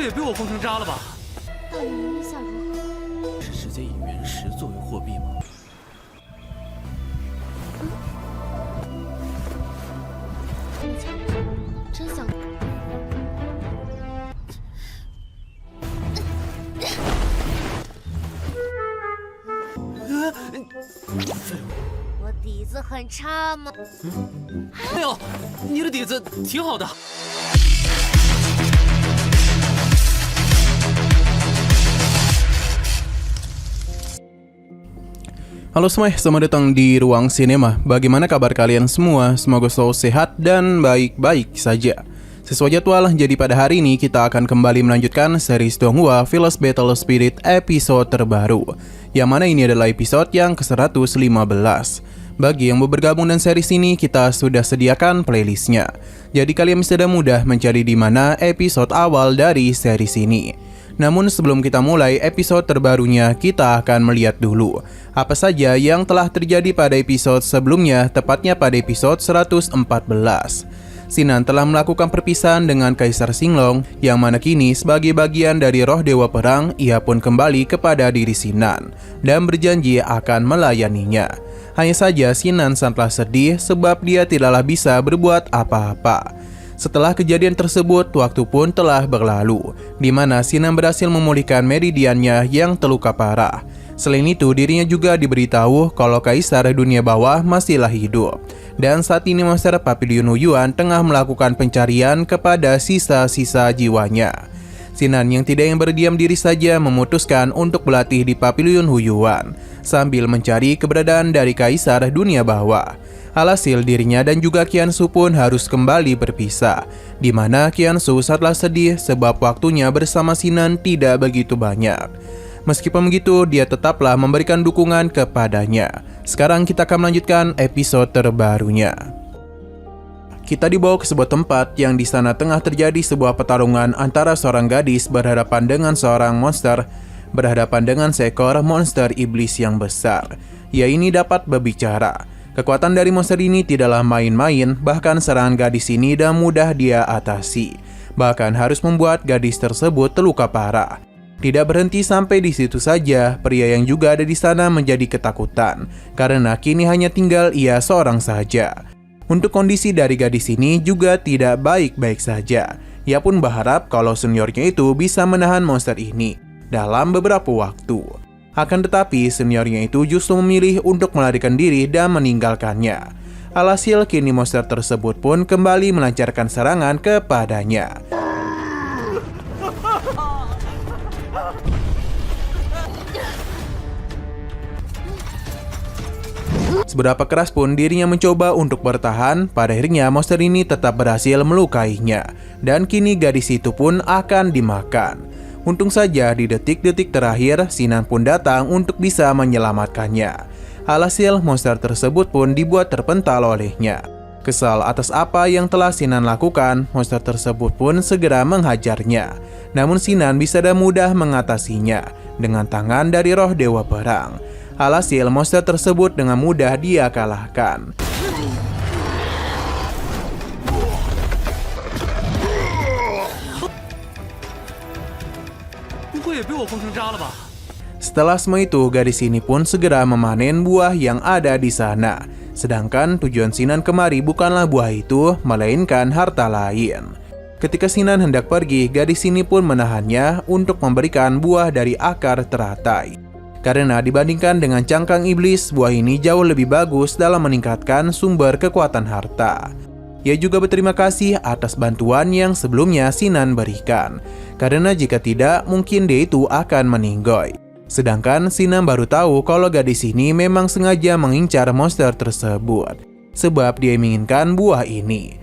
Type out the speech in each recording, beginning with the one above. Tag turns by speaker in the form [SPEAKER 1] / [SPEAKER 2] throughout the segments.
[SPEAKER 1] 会也被我封成渣了吧？
[SPEAKER 2] 大人意下如何？
[SPEAKER 1] 是直接以原石作为货币吗？
[SPEAKER 2] 你强，真想。我底子很差吗？
[SPEAKER 1] 没有，你的底子挺好的。
[SPEAKER 3] Halo semua, selamat datang di Ruang Sinema. Bagaimana kabar kalian semua? Semoga selalu sehat dan baik-baik saja. Sesuai jadwal, jadi pada hari ini kita akan kembali melanjutkan series Donghua Village Battle Spirit episode terbaru, yang mana ini adalah episode yang ke-115. Bagi yang mau bergabung dengan series ini, kita sudah sediakan playlistnya. Jadi kalian bisa mudah mencari di mana episode awal dari series ini. Namun sebelum kita mulai episode terbarunya, kita akan melihat dulu apa saja yang telah terjadi pada episode sebelumnya, tepatnya pada episode 114. Sinan telah melakukan perpisahan dengan Kaisar Xinglong, yang mana kini sebagai bagian dari roh Dewa Perang, ia pun kembali kepada diri Sinan dan berjanji akan melayaninya. Hanya saja Sinan sangatlah sedih sebab dia tidaklah bisa berbuat apa-apa. Setelah kejadian tersebut, waktu pun telah berlalu, di mana Sinan berhasil memulihkan meridiannya yang terluka parah. Selain itu, dirinya juga diberitahu kalau Kaisar Dunia Bawah masihlah hidup. Dan saat ini Monster Papilion Huyuan tengah melakukan pencarian kepada sisa-sisa jiwanya. Sinan yang tidak yang berdiam diri saja memutuskan untuk berlatih di Papilion Huyuan, sambil mencari keberadaan dari Kaisar Dunia Bawah. Alhasil dirinya dan juga Qiansu pun harus kembali berpisah, di mana Qiansu sangatlah sedih sebab waktunya bersama Sinan tidak begitu banyak. Meskipun begitu, dia tetaplah memberikan dukungan kepadanya. Sekarang kita akan melanjutkan episode terbarunya. Kita dibawa ke sebuah tempat yang di sana tengah terjadi sebuah pertarungan antara seorang gadis berhadapan dengan seorang monster, berhadapan dengan seekor monster iblis yang besar. Ia ini dapat berbicara. Kekuatan dari monster ini tidaklah main-main, bahkan serangan gadis ini dan mudah dia atasi. Bahkan harus membuat gadis tersebut terluka parah. Tidak berhenti sampai di situ saja, pria yang juga ada di sana menjadi ketakutan, karena kini hanya tinggal ia seorang saja. Untuk kondisi dari gadis ini juga tidak baik-baik saja. Ia pun berharap kalau seniornya itu bisa menahan monster ini dalam beberapa waktu. Akan tetapi seniornya itu justru memilih untuk melarikan diri dan meninggalkannya. Alhasil kini monster tersebut pun kembali melancarkan serangan kepadanya. Seberapa keras pun dirinya mencoba untuk bertahan, pada akhirnya monster ini tetap berhasil melukainya. Dan kini gadis itu pun akan dimakan. Untung saja di detik-detik terakhir, Sinan pun datang untuk bisa menyelamatkannya. Alhasil, monster tersebut pun dibuat terpental olehnya. Kesal atas apa yang telah Sinan lakukan, monster tersebut pun segera menghajarnya. Namun Sinan bisa dengan mudah mengatasinya dengan tangan dari roh Dewa Perang. Alhasil, monster tersebut dengan mudah dia kalahkan. Setelah semua itu, gadis ini pun segera memanen buah yang ada di sana. Sedangkan tujuan Sinan kemari bukanlah buah itu, melainkan harta lain. Ketika Sinan hendak pergi, gadis ini pun menahannya untuk memberikan buah dari akar teratai. Karena dibandingkan dengan cangkang iblis, buah ini jauh lebih bagus dalam meningkatkan sumber kekuatan harta. Ia juga berterima kasih atas bantuan yang sebelumnya Sinan berikan, karena jika tidak mungkin dia itu akan meninggoy. Sedangkan Sinan baru tahu kalau gadis ini memang sengaja mengincar monster tersebut, sebab dia menginginkan buah ini.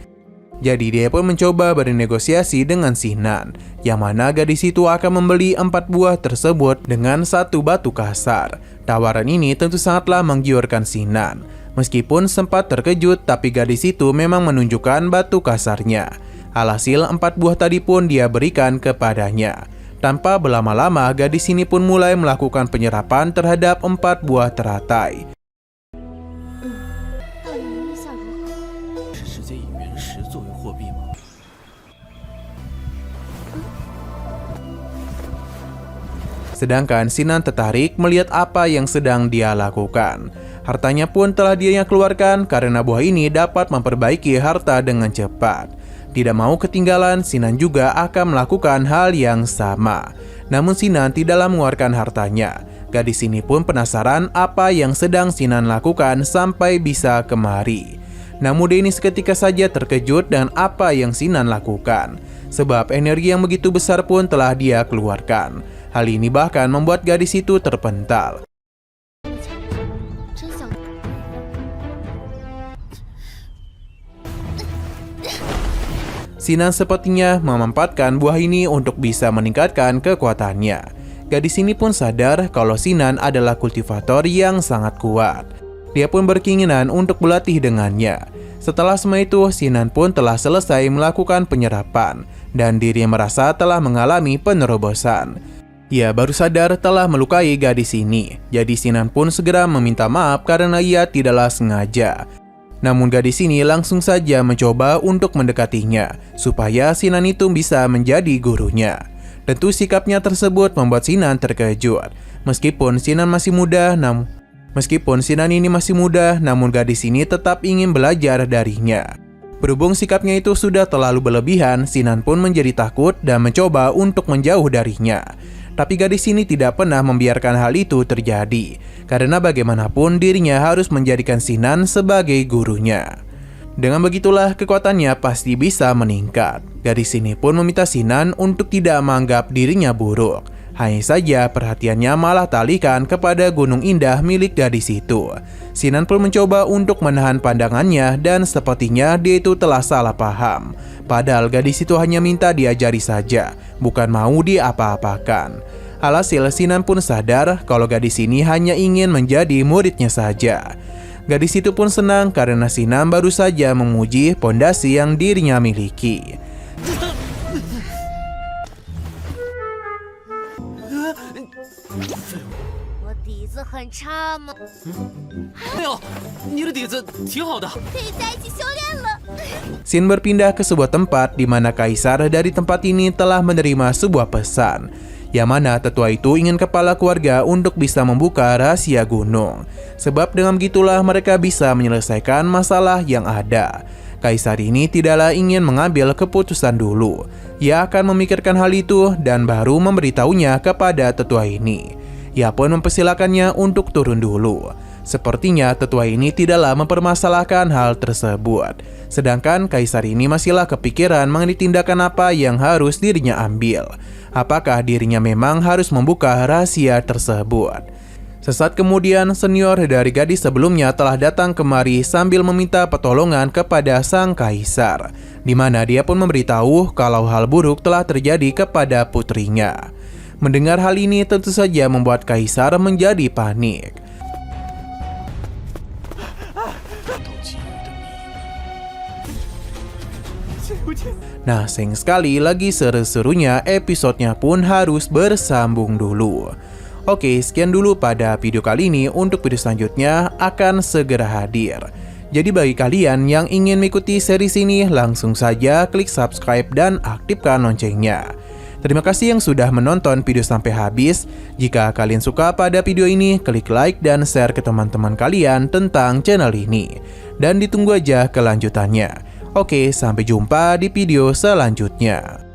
[SPEAKER 3] Jadi dia pun mencoba bernegosiasi dengan Sinan, yang mana gadis itu akan membeli 4 buah tersebut dengan 1 batu kasar. Tawaran ini tentu sangatlah menggiurkan Sinan. Meskipun sempat terkejut, tapi gadis itu memang menunjukkan batu kasarnya. Alhasil 4 buah tadi pun dia berikan kepadanya. Tanpa berlama-lama, gadis ini pun mulai melakukan penyerapan terhadap 4 buah teratai. Sedangkan Sinan tertarik melihat apa yang sedang dia lakukan. Hartanya pun telah dirinya keluarkan karena buah ini dapat memperbaiki harta dengan cepat. Tidak mau ketinggalan, Sinan juga akan melakukan hal yang sama. Namun Sinan tidaklah mengeluarkan hartanya. Gadis ini pun penasaran apa yang sedang Sinan lakukan sampai bisa kemari. Namun Denny seketika saja terkejut dengan apa yang Sinan lakukan, sebab energi yang begitu besar pun telah dia keluarkan. Hal ini bahkan membuat gadis itu terpental. Sinan sepertinya memanfaatkan buah ini untuk bisa meningkatkan kekuatannya. Gadis ini pun sadar kalau Sinan adalah kultivator yang sangat kuat. Dia pun berkeinginan untuk berlatih dengannya. Setelah semua itu, Sinan pun telah selesai melakukan penyerapan dan dirinya merasa telah mengalami penerobosan. Ia baru sadar telah melukai gadis ini. Jadi Sinan pun segera meminta maaf karena ia tidaklah sengaja. Namun gadis ini langsung saja mencoba untuk mendekatinya supaya Sinan itu bisa menjadi gurunya. Tentu sikapnya tersebut membuat Sinan terkejut. Meskipun Sinan ini masih muda, namun gadis ini tetap ingin belajar darinya. Berhubung sikapnya itu sudah terlalu berlebihan, Sinan pun menjadi takut dan mencoba untuk menjauh darinya. Tapi gadis ini tidak pernah membiarkan hal itu terjadi, karena bagaimanapun dirinya harus menjadikan Sinan sebagai gurunya. Dengan begitulah kekuatannya pasti bisa meningkat. Gadis ini pun meminta Sinan untuk tidak menganggap dirinya buruk. Hanya saja perhatiannya malah teralihkan kepada gunung indah milik gadis itu. Sinan pun mencoba untuk menahan pandangannya dan sepertinya dia itu telah salah paham. Padahal gadis itu hanya minta diajari saja, bukan mau diapa-apakan. Alhasil Sinan pun sadar kalau gadis ini hanya ingin menjadi muridnya saja. Gadis itu pun senang karena Sinan baru saja memuji pondasi yang dirinya miliki. Sin berpindah ke sebuah tempat di mana kaisar dari tempat ini telah menerima sebuah pesan, yang mana tetua itu ingin kepala keluarga untuk bisa membuka rahasia gunung. Sebab dengan begitulah mereka bisa menyelesaikan masalah yang ada. Kaisar ini tidaklah ingin mengambil keputusan dulu. Ia akan memikirkan hal itu dan baru memberitahunya kepada tetua ini. Ia pun mempersilakannya untuk turun dulu. Sepertinya tetua ini tidaklah mempermasalahkan hal tersebut. Sedangkan kaisar ini masihlah kepikiran mengenai tindakan apa yang harus dirinya ambil. Apakah dirinya memang harus membuka rahasia tersebut? Sesaat kemudian, senior dari gadis sebelumnya telah datang kemari sambil meminta pertolongan kepada sang kaisar, di mana dia pun memberitahu kalau hal buruk telah terjadi kepada putrinya. Mendengar hal ini tentu saja membuat kaisar menjadi panik. Nah, sayang sekali lagi seru-serunya episodenya pun harus bersambung dulu. Oke, sekian dulu pada video kali ini. Untuk video selanjutnya akan segera hadir. Jadi bagi kalian yang ingin mengikuti series ini, langsung saja klik subscribe dan aktifkan loncengnya. Terima kasih yang sudah menonton video sampai habis. Jika kalian suka pada video ini, klik like dan share ke teman-teman kalian tentang channel ini. Dan ditunggu aja kelanjutannya. Oke, sampai jumpa di video selanjutnya.